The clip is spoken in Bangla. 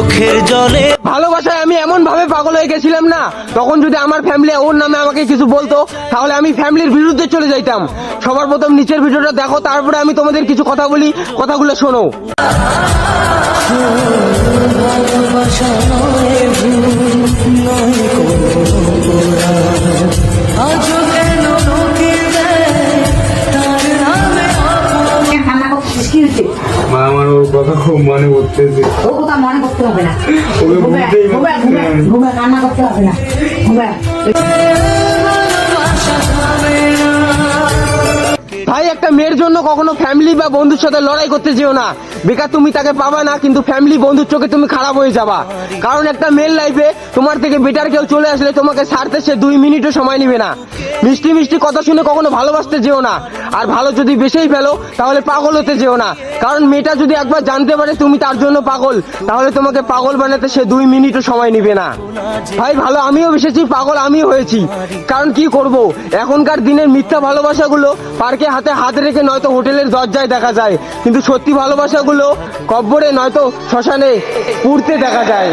চোখের জলে। ভালোবাসায় আমি এমন ভাবে পাগল হয়ে গেছিলাম না, তখন যদি আমার ফ্যামিলি ওর নামে আমাকে কিছু বলতো তাহলে আমি ফ্যামিলির বিরুদ্ধে চলে যাইতাম। সবার প্রথম নিচের ভিডিওটা দেখো, তারপরে আমি তোমাদের কিছু কথা বলি, কথাগুলো শোনো। ভালোবাসা নয় ভুল, নয় কোনো আজও কেন লোকে দেয় তার নামে মা আমার ওর কথা খুব মনে পড়তেছে। ও কথা মনে করতে হবে না, ওকে বুঝতেই পারছি না আমি। ঘুমে কান্না করতে হবে না, ঘুমে। ভাই, একটা মেয়ের জন্য কখনো ফ্যামিলি বা বন্ধুর সাথে লড়াই করতে যেও না। বেকার তুমি তাকে পাবা না, কিন্তু ফ্যামিলি বন্ধুর চোখে তুমি খারাপ হয়ে যাবা। কারণ একটা মেয়ের লাইফে তোমার থেকে বেটার কেউ চলে আসলে তোমাকে ছাড়তে সে 2 মিনিটও সময় নেবে না। মিষ্টি মিষ্টি কথা শুনে কখনো ভালোবাসতে যেও না। আর ভালো যদি বেশিই ফেলো তাহলে পাগল হতে যেও না। কারণ মেয়েটা যদি একবার জানতে পারে তুমি তার জন্য পাগল, তাহলে তোমাকে পাগল বানাতে সে 2 মিনিটও সময় নেবে না। ভাই, ভালো আমিও বেসেছি, পাগল আমিও হয়েছি। কারণ কি করব, এখনকার দিনের মিথ্যা ভালোবাসাগুলো পার্কে হাতে হাত রেখে নয়তো হোটেলের দরজায় দেখা যায়, কিন্তু সত্যি ভালোবাসাগুলো কব্বরে নয়তো শ্মশানে পুড়তে দেখা যায়।